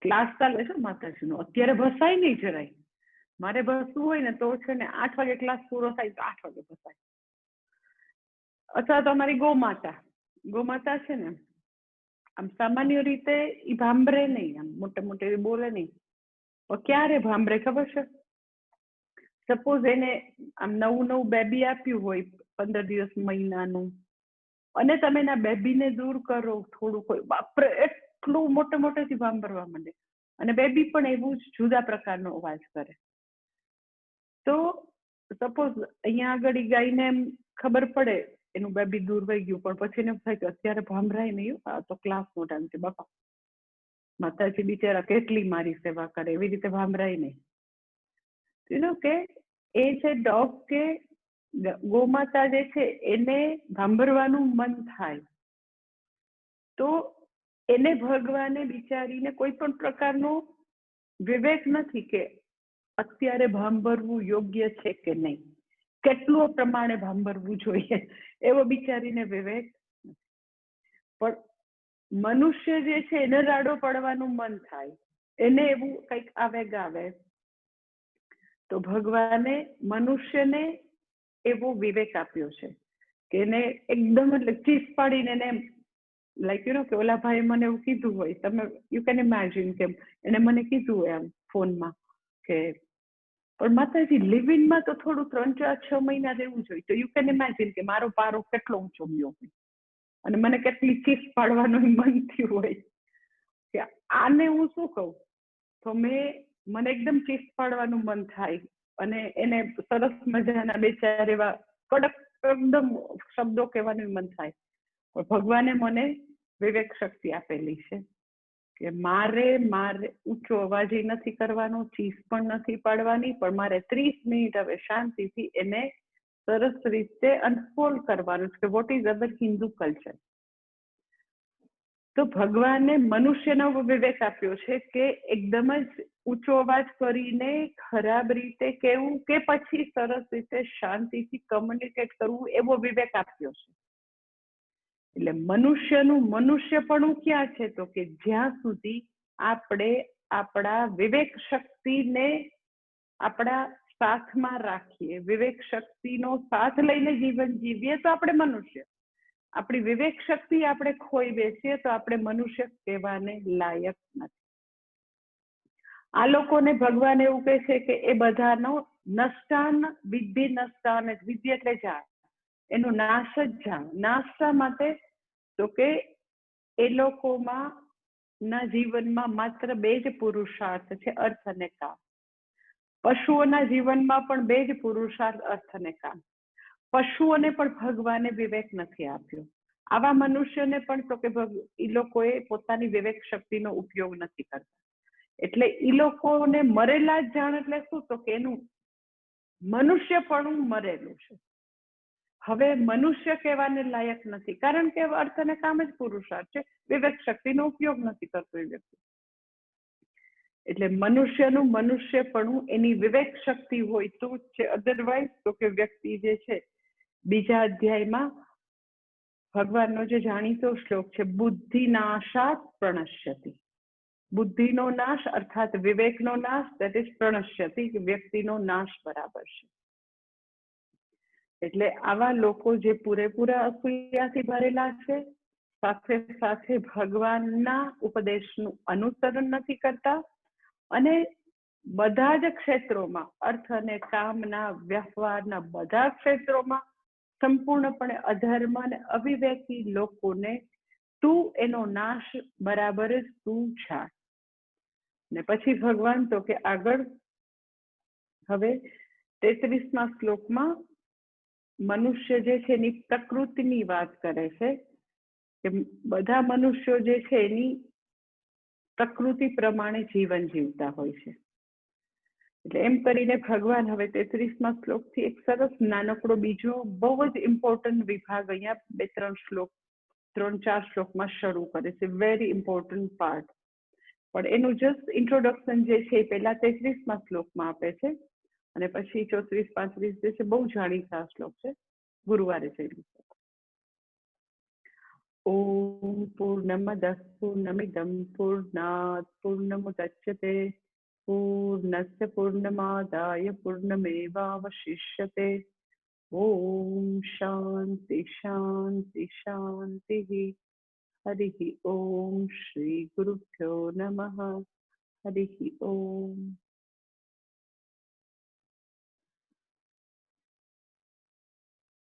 ક્લાસ ચાલે છે માતાજીનો, અત્યારે ભસાય નહીં જરાય, મારે ભસવું હોય ને તો છે ને 8 વાગે ક્લાસ પૂરો થાય તો 8 વાગે ભસાય. અથવા તો અમારી ગોમાતા છે ને આમ સામાન્ય રીતે એ ભાંભરે નહીં, આમ મોટે એ બોલે નહીં, પણ ક્યારે ભાંભરે ખબર છે? સપોઝ એને આમ નવું બેબી આપ્યું હોય 15 દિવસ મહિનાનું, અને તમે એના બેબીને દૂર કરો થોડુંક હોય, બાપરે એટલું મોટેથી ભાંભરવા માંડે, અને બેબી પણ એવું જ જુદા પ્રકારનો અવાજ કરે. તો સપોઝ અહીંયા આગળ ગાયને એમ ખબર પડે એનું બેબી દૂર વહી ગયું, પણ પછી એને થાય કે અત્યારે ભાંભરાય નહીં, તો ક્લાસનો ટાઈમ છે બાપા, માતાજી બિચારા કેટલી મારી સેવા કરે, એવી રીતે ભાંભરાય નહીં. કે એ છે ડોગ કે ગોમાતા જે છે એને ભાંભરવાનું મન થાય તો એને ભગવાને બિચારીને કોઈ પણ પ્રકારનો વિવેક નથી કે અત્યારે ભાંભરવું યોગ્ય છે કે નહીં, કેટલું પ્રમાણે ભાંભરવું જોઈએ, એવો બિચારીને વિવેક નથી. પણ મનુષ્ય જે છે એને રાડો પડવાનું મન થાય, એને એવું કંઈક આવેગ આવે તો ભગવાને મનુષ્યને એવો વિવેક આપ્યો છે કે એને એકદમ એટલે ચીસ પાડીને એને લાઈક કે ઓલા ભાઈ મને એવું કીધું હોય, તમે યુ કેન ઇમેજિન કે એને મને કીધું હોય આમ ફોનમાં કે પણ માતાજી લિવિંગમાં તો થોડું 3-4-6 મહિના રહેવું જોઈએ, તો યુ કેન ઇમેજિન કે મારો પારો કેટલો ઊંચો ગયો હોય અને મને કેટલી ચીસ પાડવાનું મન થયું હોય કે આને હું શું કહું, તો મને એકદમ ચીસ પાડવાનું મન થાય અને એને સરસ મજાના બે ચાર એવા કડક એકદમ શબ્દો કહેવાનું મન થાય. પણ ભગવાને મને વિવેક શક્તિ આપેલી છે કે મારે ઊંચો અવાજ નથી કરવાનો, ચીસ પણ નથી પાડવાની, પણ મારે 30 મિનિટ હવે શાંતિથી એને સરસ રીતે અનફોલ્ડ કરવાનું છે કે what is our Hindu culture. તો ભગવાને મનુષ્યનો વિવેક આપ્યો છે કે એકદમ જ ઊંચો અવાજ કરીને ખરાબ રીતે કહેવું કે પછી સરસ રીતે શાંતિથી કમ્યુનિકેટ કરવું, એવો વિવેક આપ્યો છે. એટલે મનુષ્યનું મનુષ્યપણું ક્યાં છે તો કે જ્યાં સુધી આપણે આપણા વિવેક શક્તિને આપણા સાથમાં રાખીએ, વિવેક શક્તિનો સાથ લઈને જીવન જીવીએ તો આપણે મનુષ્ય. આપણી વિવેક શક્તિ આપણે ખોઈ બેસીએ તો આપણે મનુષ્ય કહેવાને લાયક નથી. આ લોકોને ભગવાન એવું કહે છે કે એ બધાનો નષ્ટાન વિધિ નષ્ટાન, વિધિ એટલે જાણ, એનો નાશ જ જાણ. નાશ શા માટે તો કે એ લોકોમાં ના જીવનમાં માત્ર 2 જ પુરુષાર્થ છે, અર્થ અને કામ. પશુઓના જીવનમાં પણ 2 જ પુરુષાર્થ, અર્થ અને કામ. પશુઓને પણ ભગવાને વિવેક નથી આપ્યો, આવા મનુષ્યને પણ તો કે એ લોકોએ પોતાની વિવેક શક્તિનો ઉપયોગ નથી કરતા. એટલે એ લોકોને મરેલા જ જાણ એટલે શું તો કે એનું મનુષ્યપણું મરેલું છે. હવે મનુષ્ય કહેવાને લાયક નથી, કારણ કે અર્થ અને કામ જ પુરુષાર્થ છે, વિવેક શક્તિનો ઉપયોગ નથી કરતો એ વ્યક્તિ. એટલે મનુષ્યનું મનુષ્યપણું એની વિવેક શક્તિ હોય તો જ છે, અધરવાઇઝ તો કે વ્યક્તિ જે છે બીજા અધ્યાયમાં ભગવાનનો જે જાણીતો શ્લોક છે, બુદ્ધિનાશાત પ્રણશ્યતિ, બુદ્ધિનો નાશ અર્થાત વિવેકનો નાશ, દેટ ઇઝ પ્રણશ્યતિ, વ્યક્તિનો નાશ બરાબર છે. એટલે આવા લોકો જે પૂરેપૂરા અસૂયાથી ભરેલા છે, સાથે સાથે ભગવાનના ઉપદેશનું અનુસરણ નથી કરતા અને બધા જ ક્ષેત્રોમાં, અર્થ અને કામના, વ્યવહારના બધા ક્ષેત્રોમાં સંપૂર્ણપણે અધર્મ અને અવિવેકી લોકોને તું એનો નાશ બરાબર જ તું જાણ. ને પછી ભગવાન તો કે આગળ હવે 33મા શ્લોકમાં મનુષ્ય જે છે એની પ્રકૃતિની વાત કરે છે કે બધા મનુષ્યો જે છે એની પ્રકૃતિ પ્રમાણે જીવન જીવતા હોય છે. એટલે એમ કરીને ભગવાન હવે 33મા શ્લોકથી એક સરસ નાનકડો બીજો બહુ જ ઇમ્પોર્ટન્ટ વિભાગ અહીંયા 2-3 શ્લોક 3-4 શ્લોકમાં શરૂ કરે છે. Very important part. પણ એનું જસ્ટ ઇન્ટ્રોડક્શન જે છે એ પહેલા 33મા શ્લોકમાં આપે છે અને પછી 34-35 જે છે બહુ જાણીતા શ્લોક છે, ગુરુવારે થયેલું. ઓમ પૂર્ણમદઃ પૂર્ણમિદં પૂર્ણાત પૂર્ણમુદચ્યતે પૂર્ણસ્ય પૂર્ણમાદાય પૂર્ણમેવાવશિષ્યતે. ઓમ શાંતિ શાંતિ શાંતિ. હરિ ઓમ શ્રી ગુરુભ્યો નમઃ. હરિ ઓમ.